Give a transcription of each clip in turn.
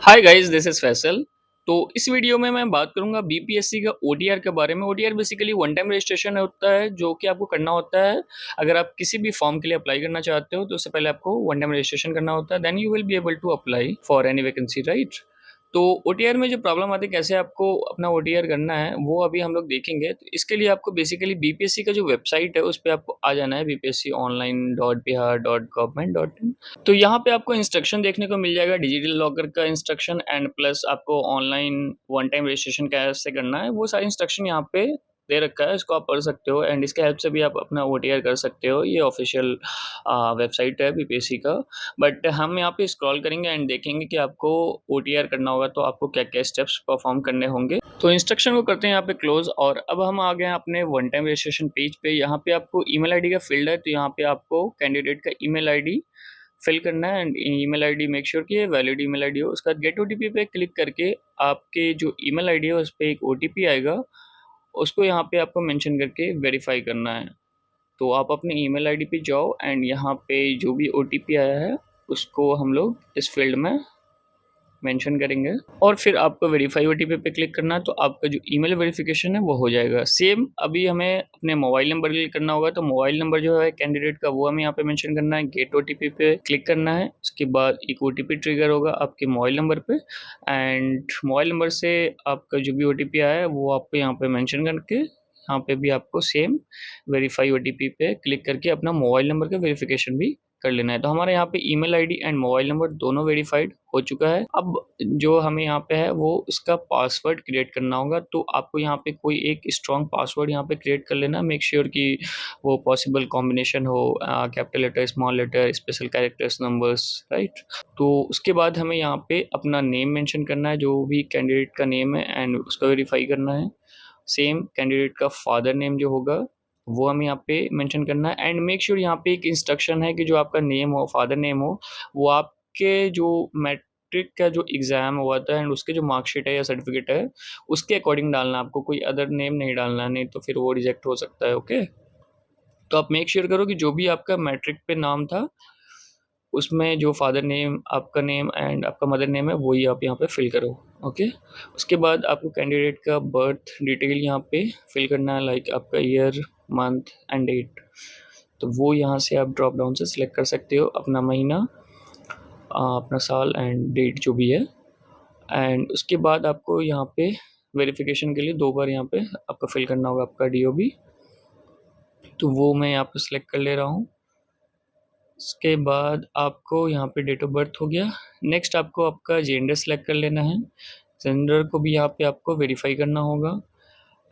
Hi guys, this is Faisal. तो इस video में मैं बात करूंगा बीपीएससी का ओटीआर के बारे में। OTR basically one time registration होता है जो कि आपको करना होता है अगर आप किसी भी फॉर्म के लिए अप्लाई करना चाहते हो। तो उससे पहले आपको वन टाइम रजिस्ट्रेशन करना होता है, then you will be able to apply for any vacancy, right. तो ओटीआर में जो प्रॉब्लम आती है, कैसे आपको अपना ओटीआर करना है, वो अभी हम लोग देखेंगे। तो इसके लिए आपको बेसिकली बीपीएससी का जो वेबसाइट है उस पर आपको आ जाना है, bpsconline.bihar.government.in। तो यहाँ पे आपको इंस्ट्रक्शन देखने को मिल जाएगा, डिजिटल लॉकर का इंस्ट्रक्शन एंड प्लस आपको ऑनलाइन वन टाइम रजिस्ट्रेशन कैसे करना है, वो सारे इंस्ट्रक्शन यहाँ पे दे रखा है। इसको आप पढ़ सकते हो एंड इसके हेल्प से भी आप अपना ओटीआर कर सकते हो। ये ऑफिशियल वेबसाइट है बीपीएससी का। बट हम यहाँ पे स्क्रॉल करेंगे एंड देखेंगे कि आपको ओटीआर करना होगा तो आपको क्या क्या स्टेप्स परफॉर्म करने होंगे। तो इंस्ट्रक्शन को करते हैं यहाँ पे क्लोज, और अब हम आ गए हैं अपने वन टाइम रजिस्ट्रेशन पेज पे। यहाँ पे आपको ईमेल आईडी का फील्ड है, तो यहाँ पे आपको कैंडिडेट का ईमेल आईडी फिल करना है and email ID make sure कि ये वैलिड ईमेल आईडी हो। उसका गेट ओटीपी पे क्लिक करके आपके जो ईमेल आईडी है उस पर एक ओटीपी आएगा, उसको यहाँ पे आपको मेंशन करके वेरीफाई करना है। तो आप अपने ईमेल आईडी पे जाओ एंड यहाँ पे जो भी ओटीपी आया है उसको हम लोग इस फील्ड में मेंशन करेंगे और फिर आपको वेरीफाई ओटीपी पे क्लिक करना है, तो आपका जो ईमेल वेरिफिकेशन है वो हो जाएगा। सेम अभी हमें अपने मोबाइल नंबर के लिए करना होगा, तो मोबाइल नंबर जो है कैंडिडेट का वो हमें यहाँ पे मेंशन करना है। गेट ओटीपी पे क्लिक करना है, उसके बाद एक ओटीपी ट्रिगर होगा आपके मोबाइल नंबर पे एंड मोबाइल नंबर से आपका जो भी ओटीपी आया है वो आपको यहाँ पे मेंशन करके यहाँ पे भी आपको सेम वेरीफाई ओटीपी पे क्लिक करके अपना मोबाइल नंबर का वेरिफिकेशन भी कर लेना है। तो हमारे यहाँ पे email ID and mobile number दोनों वेरीफाइड हो चुका है। अब जो हमें यहाँ पे है वो इसका पासवर्ड क्रिएट करना होगा। तो आपको यहाँ पे कोई एक स्ट्रॉन्ग पासवर्ड यहाँ पे क्रिएट कर लेना। मेक श्योर कि वो पॉसिबल कॉम्बिनेशन हो, capital letter, small letter, special characters, numbers, right. तो उसके बाद हमें यहाँ पे अपना नेम मेंशन करना है, जो भी कैंडिडेट का नेम है एंड उसका वेरीफाई करना है। सेम कैंडिडेट का फादर नेम जो होगा वो हमें यहाँ पे मेंशन करना है एंड मेक श्योर यहाँ पे एक इंस्ट्रक्शन है कि जो आपका नेम हो, फादर नेम हो, वो आपके जो मैट्रिक का जो एग्ज़ाम हुआ था एंड उसके जो मार्कशीट है या सर्टिफिकेट है उसके अकॉर्डिंग डालना है। आपको कोई अदर नेम नहीं डालना है, नहीं तो फिर वो रिजेक्ट हो सकता है। ओके, तो आप मेक श्योर करो कि जो भी आपका मैट्रिक पे नाम था उसमें जो फादर नेम, आपका नेम एंड आपका मदर नेम है वही आप यहाँ पे फिल करो। ओके, उसके बाद आपको कैंडिडेट का बर्थ डिटेल यहाँ पे फिल करना है, लाइक आपका ईयर, मंथ एंड डेट। तो वो यहाँ से आप ड्रॉप डाउन से सिलेक्ट कर सकते हो अपना महीना, अपना साल एंड डेट जो भी है। एंड उसके बाद आपको यहाँ पे वेरिफिकेशन के लिए दो बार यहाँ पे आपका फिल करना होगा आपका डीओबी। तो वो मैं यहाँ पे सिलेक्ट कर ले रहा हूँ। उसके बाद आपको यहाँ पे डेट ऑफ बर्थ हो गया। नेक्स्ट आपको आपका जेंडर सेलेक्ट कर लेना है, जेंडर को भी यहाँ पे आपको वेरीफाई करना होगा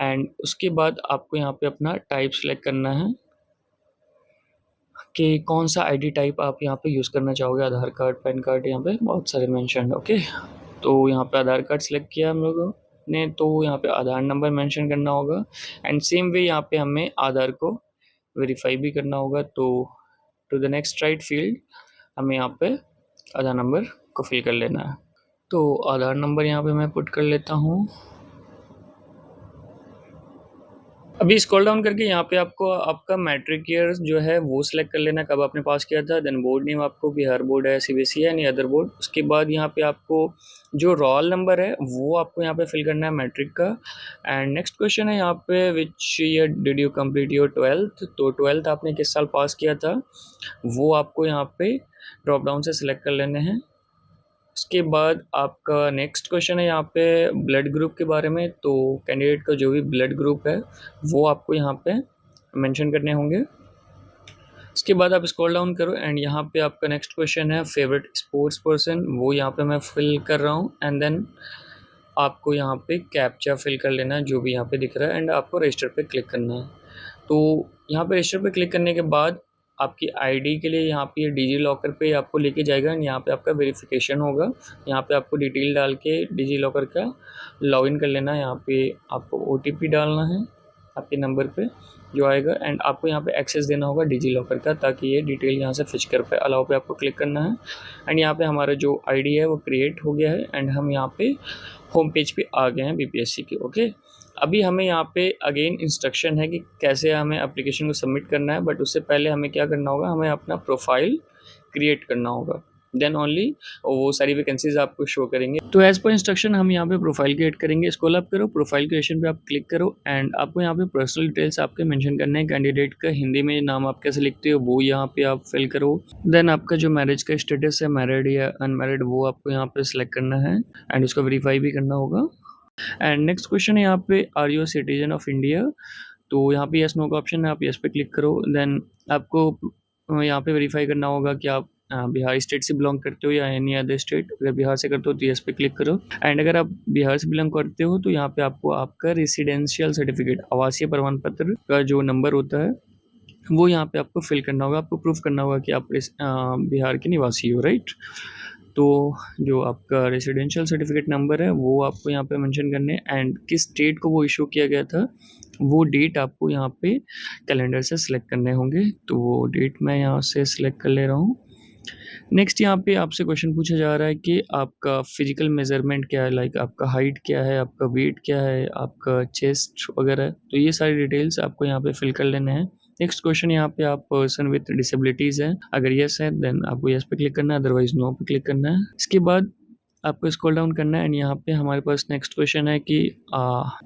एंड उसके बाद आपको यहाँ पे अपना टाइप सेलेक्ट करना है कि कौन सा आईडी टाइप आप यहाँ पे यूज़ करना चाहोगे। आधार कार्ड, पैन कार्ड, यहाँ पे बहुत सारे मेंशन है। ओके, तो यहाँ पे आधार कार्ड सेलेक्ट किया हम लोगों ने, तो यहाँ पे आधार नंबर मेंशन करना होगा एंड सेम वे यहाँ पे हमें आधार को वेरीफाई भी करना होगा। तो to the next right field हमें यहाँ पे आधार नंबर को फिल कर लेना है। तो आधार नंबर यहाँ पे मैं पुट कर लेता हूँ। अभी स्क्रॉल डाउन करके यहाँ पे आपको आपका मैट्रिक ईयर जो है वो सिलेक्ट कर लेना, कब आपने पास किया था। देन बोर्ड नेम आपको बिहार बोर्ड है, सीबीएसई है, नहीं अदर बोर्ड। उसके बाद यहाँ पे आपको जो रोल नंबर है वो आपको यहाँ पे फिल करना है मैट्रिक का। एंड नेक्स्ट क्वेश्चन है यहाँ पे, which year did you complete your twelfth. तो ट्वेल्थ आपने किस साल पास किया था वो आपको यहाँ पे ड्रॉप डाउन से सिलेक्ट कर लेने हैं। उसके बाद आपका नेक्स्ट क्वेश्चन है यहाँ पे ब्लड ग्रुप के बारे में। तो कैंडिडेट का जो भी ब्लड ग्रुप है वो आपको यहाँ पे मेंशन करने होंगे। उसके बाद आप स्क्रॉल डाउन करो एंड यहाँ पे आपका नेक्स्ट क्वेश्चन है फेवरेट स्पोर्ट्स पर्सन, वो यहाँ पे मैं फिल कर रहा हूँ एंड देन आपको यहाँ पे कैप्चा फिल कर लेना है जो भी यहाँ पे दिख रहा है एंड आपको रजिस्टर पे क्लिक करना है। तो यहाँ पे रजिस्टर पे क्लिक करने के बाद आपकी आईडी के लिए यहाँ पे डिजी लॉकर पे आपको लेके जाएगा एंड यहाँ पे आपका वेरिफिकेशन होगा। यहाँ पे आपको डिटेल डाल के डिजी लॉकर का लॉगिन कर लेना है। यहाँ पे आपको ओटीपी डालना है आपके नंबर पे जो आएगा एंड आपको यहाँ पे एक्सेस देना होगा डिजी लॉकर का, ताकि ये डिटेल यहाँ से फिच कर पाए। अलाउ पे आपको क्लिक करना है एंड यहाँ पे हमारा जो आईडी है वो क्रिएट हो गया है एंड हम यहाँ पे होम पेज पे आ गए हैं बीपीएससी के। ओके, अभी हमें यहाँ पे अगेन इंस्ट्रक्शन है कि कैसे हमें एप्लीकेशन को सबमिट करना है, बट उससे पहले हमें क्या करना होगा, हमें अपना प्रोफाइल क्रिएट करना होगा। देन ओनली वो सारी वैकेंसीज आपको शो करेंगे। तो एज पर इंस्ट्रक्शन हम यहाँ पे प्रोफाइल क्रिएट करेंगे। स्क्रॉल अप करो, प्रोफाइल क्रिएशन पे आप क्लिक करो एंड आपको यहाँ पे पर्सनल डिटेल्स आपके मेंशन करने हैं। कैंडिडेट का हिंदी में नाम आप कैसे लिखते हो वो यहाँ पे आप फिल करो। देन आपका जो मैरिज का स्टेटस है, मैरिड या अनमैरिड, वो आपको यहाँ पे सिलेक्ट करना है एंड उसको वेरीफाई भी करना होगा। एंड नेक्स्ट क्वेश्चन है यहाँ पे, are you citizen of India? तो यहाँ पे यस नो का ऑप्शन है, आप यस पे क्लिक करो। देन आपको यहाँ पे वेरीफाई करना होगा कि आप बिहार स्टेट से बिलोंग करते हो या एनी अदर स्टेट। अगर बिहार से करते हो तो यस पे क्लिक करो। एंड अगर आप बिहार से बिलोंग करते हो तो यहाँ पे आपको आपका रेसिडेंशियल सर्टिफिकेट, आवासीय प्रमाण पत्र का जो नंबर होता है वो यहाँ पे आपको फिल करना होगा। आपको प्रूफ करना होगा कि आप बिहार के निवासी हो, राइट। तो जो आपका रेसिडेंशियल सर्टिफिकेट नंबर है वो आपको यहाँ पे मेंशन करने हैं एंड किस डेट को वो इशू किया गया था वो डेट आपको यहाँ पे कैलेंडर से सिलेक्ट करने होंगे। तो वो डेट मैं यहाँ से सिलेक्ट कर ले रहा हूँ। नेक्स्ट यहाँ पे आपसे क्वेश्चन पूछा जा रहा है कि आपका फिजिकल मेजरमेंट क्या है, लाइक आपका हाइट क्या है, आपका वेट क्या है, आपका चेस्ट वगैरह। तो ये सारी डिटेल्स आपको यहाँ पे फिल कर लेने हैं। नेक्स्ट क्वेश्चन यहाँ पे, आप पर्सन विथ डिसेबिलिटीज़ है, अगर यस है देन आपको यस पे क्लिक करना है, अदरवाइज नो पे क्लिक करना है। इसके बाद आपको स्क्रॉल डाउन करना है एंड यहाँ पे हमारे पास नेक्स्ट क्वेश्चन है कि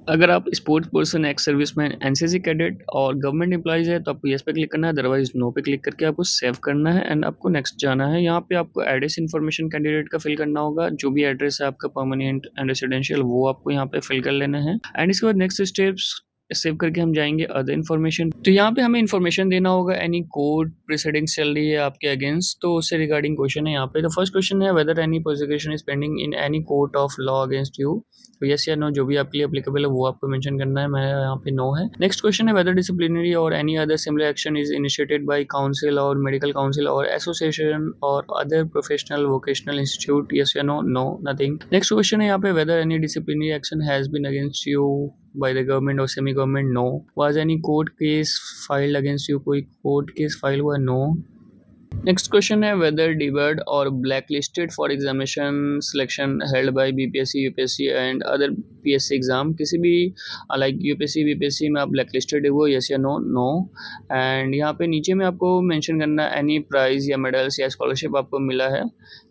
अगर आप sports person, ex serviceman, NCC cadet और गवर्नमेंट एम्प्लॉइज है तो आपको यस पे क्लिक करना है, अदरवाइज नो पे क्लिक करके आपको सेव करना है एंड आपको नेक्स्ट जाना है। यहाँ पे आपको एड्रेस इन्फॉर्मेशन कैंडिडेट का फिल करना होगा, जो भी एड्रेस है आपका परमानेंट एंड रेसिडेंशियल वो आपको यहाँ पे फिल कर लेना है। एंड इसके बाद नेक्स्ट स्टेप्स सेव करके हम जाएंगे अदर इन्फॉर्मेशन। तो यहाँ पे हमें इन्फॉर्मेशन देना होगा, एनी कोर्ट प्रेसिडिंग्स चल रही है आपके अगेंस्ट, तो उससे रिगार्डिंग क्वेश्चन है यहाँ पे। तो फर्स्ट क्वेश्चन है, whether any prosecution is pending in any court of law against you. तो यस या नो, जो भी आपके लिए एप्लीकेबल है वो आपको मेंशन करना है। मैं यहाँ पे नो है। नेक्स्ट क्वेश्चन है, वेदर डिसिप्लिनरी और any other similar action is initiated by council और मेडिकल काउंसिल और एसोसिएशन और other professional vocational institute. Yes या no, no, nothing. Next question है यहाँ पे, whether any disciplinary action has been against you by the government or semi government? No. Was any court case filed against you? कोई court case file हुआ? No. Next question है, weather डिबर्ड और black listed for examination selection held by BPSC, UPSC and other PSC exam. किसी भी like UPSC BPSC में आप black listed हो, yes या नो, नो। एंड यहाँ पे नीचे में आपको मेंशन करना है एनी प्राइज या मेडल्स या स्कॉलरशिप आपको मिला है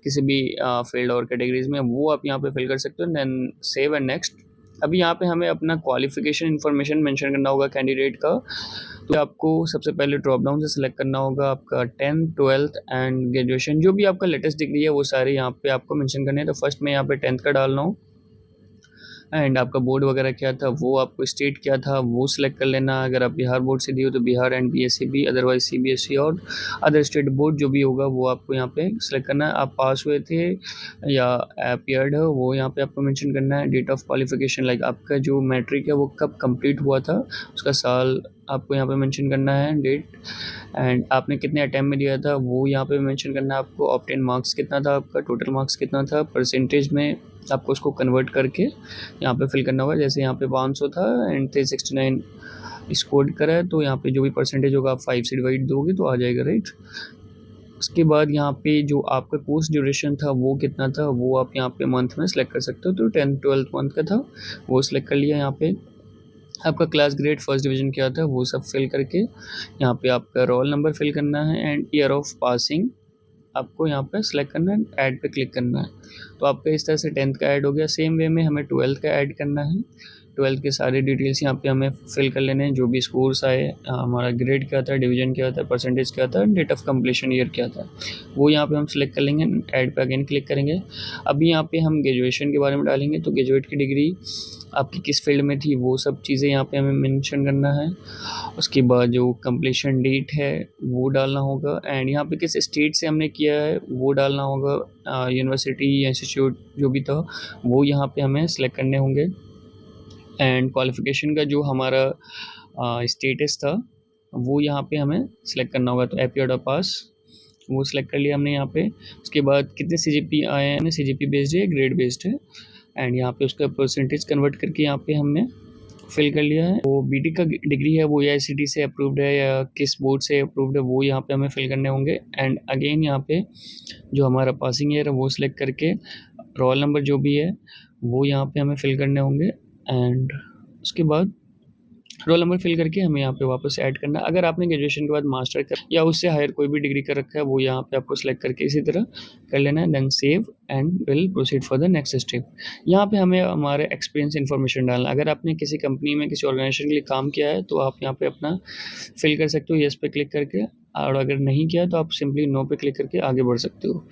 किसी भी फील्ड और कैटेगरीज में, वो आप यहाँ पे फिल कर सकते हो। Then save and next. अभी यहाँ पे हमें अपना क्वालिफिकेशन इन्फॉर्मेशन मेंशन करना होगा कैंडिडेट का। तो आपको सबसे पहले ड्रॉप डाउन से सिलेक्ट करना होगा आपका 10th 12th एंड ग्रेजुएशन, जो भी आपका लेटेस्ट डिग्री है वो सारे यहाँ पे आपको मेंशन करने हैं। तो फर्स्ट मैं यहाँ पे 10th का डाल रहा हूँ एंड आपका बोर्ड वगैरह क्या था, वो आपको स्टेट क्या था वो सिलेक्ट कर लेना। अगर आप बिहार बोर्ड से दी हो तो बिहार एंड बीएससी भी, अदरवाइज सीबीएसई और अदर स्टेट बोर्ड जो भी होगा वो आपको यहाँ पे सिलेक्ट करना है। आप पास हुए थे या अपीयर्ड हो वो यहाँ पे आपको मेंशन करना है। डेट ऑफ क्वालिफिकेशन, लाइक आपका जो मैट्रिक है वो कब कंप्लीट हुआ था उसका साल आपको यहाँ पे मेंशन करना है, डेट। एंड आपने कितने अटैम्प्ट में दिया था वो यहाँ पे मेंशन करना है आपको। ऑब्टेन मार्क्स कितना था आपका, टोटल मार्क्स कितना था, परसेंटेज में आपको उसको कन्वर्ट करके यहाँ पे फिल करना होगा। जैसे यहाँ पे 500 था एंड 369 स्कोर करा है, तो यहाँ पे जो भी परसेंटेज होगा आप 5 से डिवाइड दोगे तो आ जाएगा, राइट। उसके बाद यहाँ पे जो आपका कोर्स ड्यूरेशन था वो कितना था वो आप यहाँ पे मंथ में सेलेक्ट कर सकते हो। तो 10th 12th मंथ का था वो सिलेक्ट कर लिया। यहाँ पे आपका क्लास ग्रेड फर्स्ट डिवीज़न क्या था वो सब फिल करके यहाँ पे आपका रोल नंबर फिल करना है एंड ईयर ऑफ पासिंग आपको यहाँ पे सिलेक्ट करना है, ऐड पे क्लिक करना है। तो आपका इस तरह से 10th का ऐड हो गया। सेम वे में हमें 12th का ऐड करना है। 12th के सारे डिटेल्स यहाँ पे हमें फिल कर लेने हैं, जो भी स्कोर्स आए, हमारा ग्रेड क्या था, डिवीजन क्या था, परसेंटेज क्या था, डेट ऑफ कंप्लीशन ईयर क्या था, वो यहाँ पे हम सिलेक्ट कर लेंगे। ऐड पे अगेन क्लिक करेंगे। अभी यहाँ पे हम ग्रेजुएशन के बारे में डालेंगे, तो ग्रेजुएट की डिग्री आपकी किस फील्ड में थी वो सब चीज़ें यहाँ पे हमें मेंशन करना है। उसके बाद जो कंप्लीशन डेट है वो डालना होगा एंड यहाँ पे किस स्टेट से हमने किया है वो डालना होगा। यूनिवर्सिटी या इंस्टीट्यूट जो भी था वो यहाँ पे हमें सेलेक्ट करने होंगे। एंड क्वालिफ़िकेशन का जो हमारा स्टेटस था वो यहाँ पे हमें सेलेक्ट करना होगा। तो अपीयर्ड और पास वो सिलेक्ट कर लिया हमने यहाँ पे। उसके बाद कितने सीजीपी आए हैं, सीजीपी बेस्ड है, ग्रेड बेस्ड है एंड यहाँ पे उसका परसेंटेज कन्वर्ट करके यहाँ पे हमने फिल कर लिया है। वो बीटी का डिग्री है वो एआईसीटी से अप्रूव्ड है या किस बोर्ड से अप्रूव्ड है वो यहाँ पे हमें फिल करने होंगे। एंड अगेन यहाँ पे जो हमारा पासिंग ईयर है वो सिलेक्ट करके रोल नंबर जो भी है वो यहाँ पे हमें फिल करने होंगे। एंड उसके बाद रोल नंबर फिल करके हमें यहाँ पे वापस ऐड करना है। अगर आपने ग्रेजुएशन के बाद मास्टर कर या उससे हायर कोई भी डिग्री कर रखा है वो यहाँ पे आपको सेलेक्ट करके इसी तरह कर लेना है, then save and will proceed for the next step. यहाँ पे हमें हमारे एक्सपीरियंस इन्फॉर्मेशन डालना है। अगर आपने किसी कंपनी में किसी ऑर्गेनाइजेशन के लिए काम किया है तो आप यहाँ पे अपना फिल कर सकते हो येस पे क्लिक करके, और अगर नहीं किया तो आप सिंपली नो पे क्लिक करके आगे बढ़ सकते हो।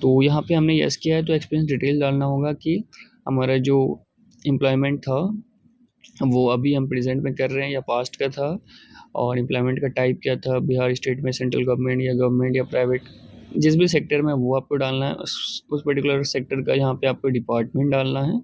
तो यहाँ पे हमने येस किया है तो एक्सपीरियंस डिटेल डालना होगा कि हमारा जो एम्प्लॉयमेंट था वो अभी हम प्रेजेंट में कर रहे हैं या पास्ट का था, और एम्प्लॉयमेंट का टाइप क्या था, बिहार स्टेट में सेंट्रल गवर्नमेंट या प्राइवेट, जिस भी सेक्टर में वो आपको डालना है। उस पर्टिकुलर सेक्टर का यहाँ पे आपको डिपार्टमेंट डालना है।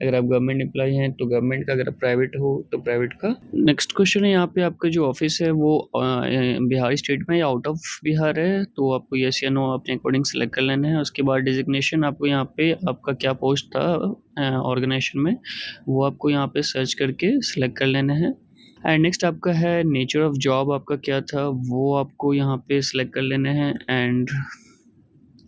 अगर आप गवर्नमेंट एम्प्लॉय हैं तो गवर्नमेंट का, अगर आप प्राइवेट हो तो प्राइवेट का। नेक्स्ट क्वेश्चन है यहाँ पे आपका जो ऑफिस है वो बिहार स्टेट में या आउट ऑफ बिहार है, तो आपको येस या नो अपने अकॉर्डिंग सेलेक्ट कर लेना है। उसके बाद डिजिग्नेशन आपको यहाँ पे आपका क्या पोस्ट था ऑर्गेनाइजेशन में वो आपको यहाँ पे सर्च करके सिलेक्ट कर लेना है। एंड नेक्स्ट आपका है नेचर ऑफ जॉब आपका क्या था वो आपको यहाँ पे सिलेक्ट कर लेना है। एंड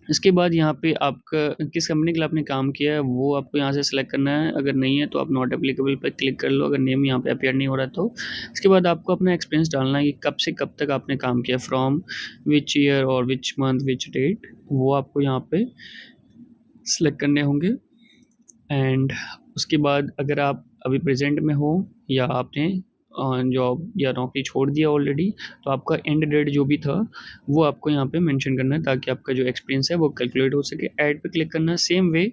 इसके बाद यहाँ पे आपका किस कंपनी के लिए आपने काम किया है वो आपको यहाँ से सिलेक्ट करना है। अगर नहीं है तो आप नॉट एप्लीकेबल पर क्लिक कर लो, अगर नेम यहाँ पे अपीयर नहीं हो रहा तो। इसके बाद आपको अपना एक्सपीरियंस डालना है कि कब से कब तक आपने काम किया, फ्रॉम विच ईयर और विच मंथ विच डेट, वो आपको यहाँ पे सिलेक्ट करने होंगे। एंड उसके बाद अगर आप अभी प्रेजेंट में हो या आपने जॉब या नौकरी छोड़ दिया ऑलरेडी, तो आपका एंड डेट जो भी था वो आपको यहाँ पे मेंशन करना है ताकि आपका जो एक्सपीरियंस है वो कैलकुलेट हो सके। ऐड पे क्लिक करना है। सेम वे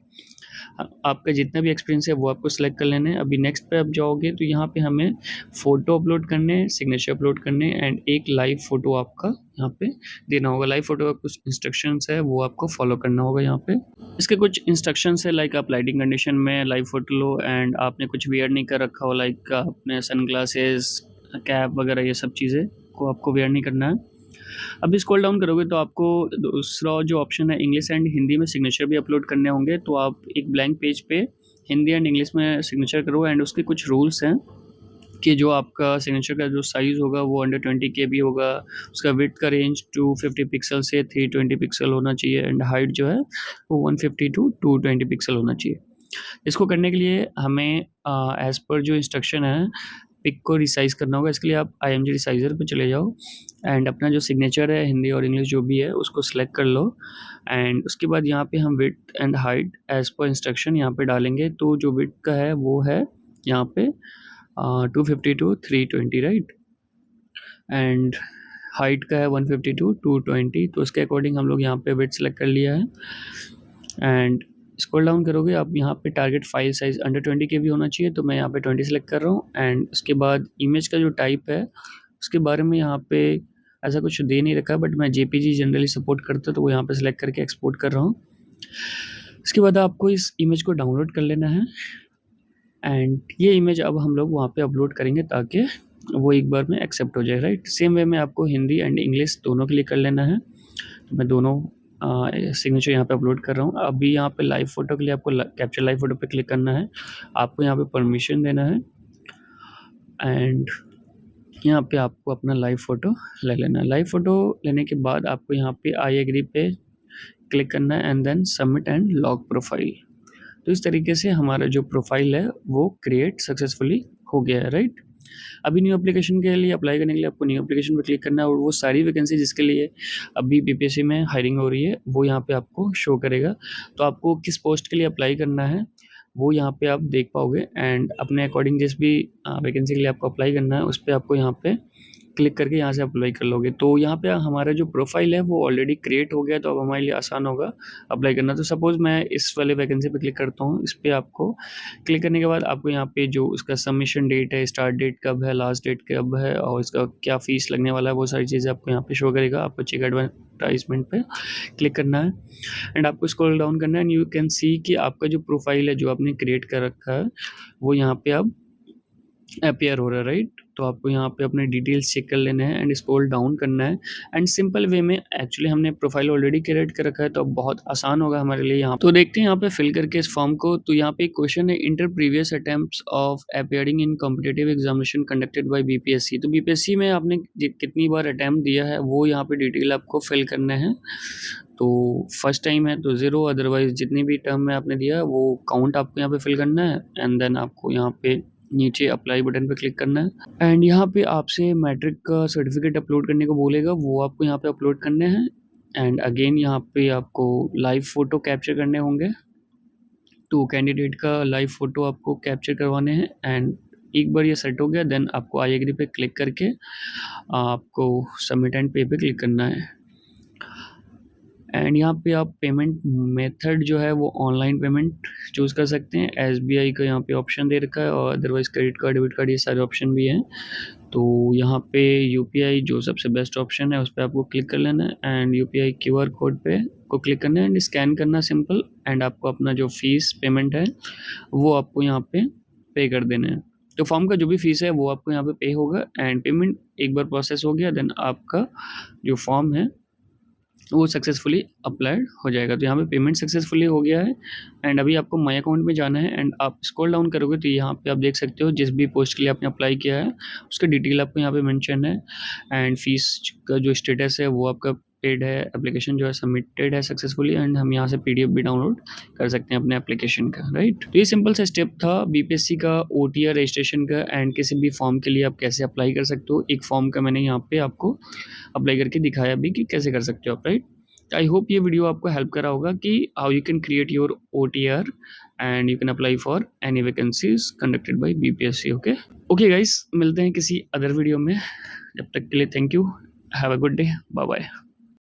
आपका जितना भी एक्सपीरियंस है वो आपको सेलेक्ट कर लेना है। अभी नेक्स्ट पे आप जाओगे तो यहाँ पे हमें फ़ोटो अपलोड करने, सिग्नेचर अपलोड करने एंड एक लाइव फ़ोटो आपका यहाँ पे देना होगा। लाइव फ़ोटो का कुछ इंस्ट्रक्शंस है वो आपको फॉलो करना होगा यहाँ पे। इसके कुछ इंस्ट्रक्शंस है लाइक आप लाइटिंग कंडीशन में लाइव फ़ोटो लो एंड आपने कुछ वियर नहीं कर रखा हो, लाइक आपने सन ग्लासेस, कैप वगैरह ये सब चीज़ें को आपको वियर नहीं करना है। अभी स्क्रॉल डाउन करोगे तो आपको दूसरा जो ऑप्शन है इंग्लिश एंड हिंदी में सिग्नेचर भी अपलोड करने होंगे, तो आप एक ब्लैंक पेज पे हिंदी एंड इंग्लिश में सिग्नेचर करो। एंड उसके कुछ रूल्स हैं कि जो आपका सिग्नेचर का जो साइज़ होगा वो अंडर 20 KB होगा, उसका विड्थ का रेंज 250 पिक्सल से 320 पिक्सल होना चाहिए एंड हाइट जो है वो 150 टू 220 पिक्सल होना चाहिए। इसको करने के लिए हमें एज़ पर जो इंस्ट्रक्शन है पिक को रिसाइज़ करना होगा। इसके लिए आप IMG रिसाइज़र पे चले जाओ एंड अपना जो सिग्नेचर है हिंदी और इंग्लिश जो भी है उसको सिलेक्ट कर लो। एंड उसके बाद यहाँ पे हम width and height as per instruction यहाँ पे डालेंगे। तो जो विड्थ का है वो है यहाँ पे 250 टू 320 राइट, एंड हाइट का है 150 टू 220। तो उसके अकॉर्डिंग हम लोग यहाँ पे विड्थ सेलेक्ट कर लिया है। एंड स्क्रॉल डाउन करोगे आप यहाँ पे target file size under 20 KB होना चाहिए, तो मैं यहाँ पे 20 सेलेक्ट कर रहा हूँ। एंड उसके बाद इमेज का जो टाइप है उसके बारे में यहाँ पे ऐसा कुछ दे नहीं रखा, बट मैं JPG जनरली सपोर्ट करता तो वो यहाँ पे सेलेक्ट करके एक्सपोर्ट कर रहा हूँ। इसके बाद आपको इस इमेज को डाउनलोड कर लेना है एंड ये इमेज अब हम लोग वहाँ पे अपलोड करेंगे ताकि वो एक बार में एक्सेप्ट हो जाए राइट। सेम वे में आपको हिंदी एंड इंग्लिश दोनों के लिए कर लेना है, तो मैं दोनों सिग्नेचर यहाँ पे अपलोड कर रहा हूँ। अभी यहाँ पे लाइव फ़ोटो के लिए आपको कैप्चर लाइव फ़ोटो पे क्लिक करना है, आपको यहाँ पे परमिशन देना है एंड यहाँ पे आपको अपना लाइव फ़ोटो ले लेना है। लाइव फ़ोटो लेने के बाद आपको यहाँ पे आई एग्री पे क्लिक करना है and then submit and log profile. तो इस तरीके से हमारा जो प्रोफाइल है वो क्रिएट सक्सेसफुली हो गया है राइट। अभी न्यू एप्लीकेशन के लिए अप्लाई करने के लिए आपको न्यू एप्लीकेशन पर क्लिक करना है और वो सारी वैकेंसी जिसके लिए अभी BPSC में हायरिंग हो रही है वो यहाँ पे आपको शो करेगा। तो आपको किस पोस्ट के लिए अप्लाई करना है वो यहाँ पे आप देख पाओगे एंड अपने अकॉर्डिंग जिस भी वैकेंसी के लिए आपको अप्लाई करना है उस पर आपको यहाँ पे क्लिक करके यहाँ से अप्लाई कर लोगे। तो यहाँ पे हमारा जो प्रोफाइल है वो ऑलरेडी क्रिएट हो गया, तो अब हमारे लिए आसान होगा अप्लाई करना। तो सपोज़ मैं इस वाले वैकेंसी पे क्लिक करता हूँ, इस पर आपको क्लिक करने के बाद आपको यहाँ पे जो उसका सबमिशन डेट है, स्टार्ट डेट कब है, लास्ट डेट कब है और इसका क्या फ़ीस लगने वाला है, वो सारी चीज़ें आपको यहाँ पे शो करेगा। आपको चेक एडवर्टाइजमेंट पे क्लिक करना है एंड आपको स्क्रॉल डाउन करना है एंड यू कैन सी कि आपका जो प्रोफाइल है जो आपने क्रिएट कर रखा है वो यहाँ पे अब अपीयर हो रहा है राइट। तो आपको यहाँ पे अपने डिटेल्स चेक कर लेने हैं एंड स्क्रॉल डाउन करना है एंड सिंपल वे में एक्चुअली हमने प्रोफाइल ऑलरेडी क्रिएट कर रखा है तो अब बहुत आसान होगा हमारे लिए यहाँ। तो देखते हैं यहाँ पे फिल करके इस फॉर्म को। तो यहाँ पे एक क्वेश्चन है, inter previous attempts of appearing in competitive examination conducted by BPSC। तो BPSC में आपने कितनी बार अटैम्प्ट दिया है वो यहाँ पे डिटेल आपको फिल करना है। तो फर्स्ट टाइम है तो 0, अदरवाइज जितनी भी टर्म में आपने दिया वो काउंट आपको यहाँ पे फिल करना है एंड देन आपको यहाँ पे नीचे अप्लाई बटन पे क्लिक करना है एंड यहाँ पे आपसे मैट्रिक का सर्टिफिकेट अपलोड करने को बोलेगा, वो आपको यहाँ पे अपलोड करने हैं एंड अगेन यहाँ पे आपको लाइव फ़ोटो कैप्चर करने होंगे। तो कैंडिडेट का लाइव फ़ोटो आपको कैप्चर करवाने हैं एंड एक बार ये सेट हो गया देन आपको आई एग्री पे क्लिक करके आपको सबमिट एंड पे पे क्लिक करना है एंड यहाँ पे आप पेमेंट मेथड जो है वो ऑनलाइन पेमेंट चूज़ कर सकते हैं। एसबीआई का यहाँ पे ऑप्शन दे रखा है और otherwise credit card, debit card, ये सारे ऑप्शन भी हैं। तो यहाँ पे यूपीआई जो सबसे बेस्ट ऑप्शन है उस पर आपको क्लिक कर लेना है एंड यूपीआई क्यूआर कोड पे को क्लिक करना है एंड स्कैन करना सिंपल एंड आपको अपना जो फ़ीस पेमेंट है वो आपको यहाँ पे कर देना है। तो फॉर्म का जो भी फ़ीस है वो आपको यहाँ पे पे होगा एंड पेमेंट एक बार प्रोसेस हो गया देन आपका जो फॉर्म है वो सक्सेसफुली अप्लाइड हो जाएगा। तो यहाँ पे पेमेंट सक्सेसफुली हो गया है एंड अभी आपको माई अकाउंट में जाना है एंड आप स्क्रॉल डाउन करोगे तो यहाँ पे आप देख सकते हो जिस भी पोस्ट के लिए आपने अप्लाई किया है उसका डिटेल आपको यहाँ पे मेंशन है एंड फीस का जो स्टेटस है वो आपका पेड है, एप्लीकेशन जो है सबमिटेड है सक्सेसफुली एंड हम यहाँ से पीडीएफ भी डाउनलोड कर सकते हैं अपने एप्लीकेशन का, राइट। तो ये सिंपल सा स्टेप था बीपीएससी का ओटीआर रजिस्ट्रेशन का एंड किसी भी फॉर्म के लिए आप कैसे अप्लाई कर सकते हो। एक फॉर्म का मैंने यहाँ पे आपको अप्लाई करके दिखाया भी कि कैसे कर सकते हो आप, राइट। आई होप ये वीडियो आपको हेल्प करा होगा कि how you can create your OTR and you can apply for any vacancies conducted by BPSC. Okay guys, मिलते हैं किसी अदर वीडियो में। जब तक के लिए thank you, have a good day, bye bye.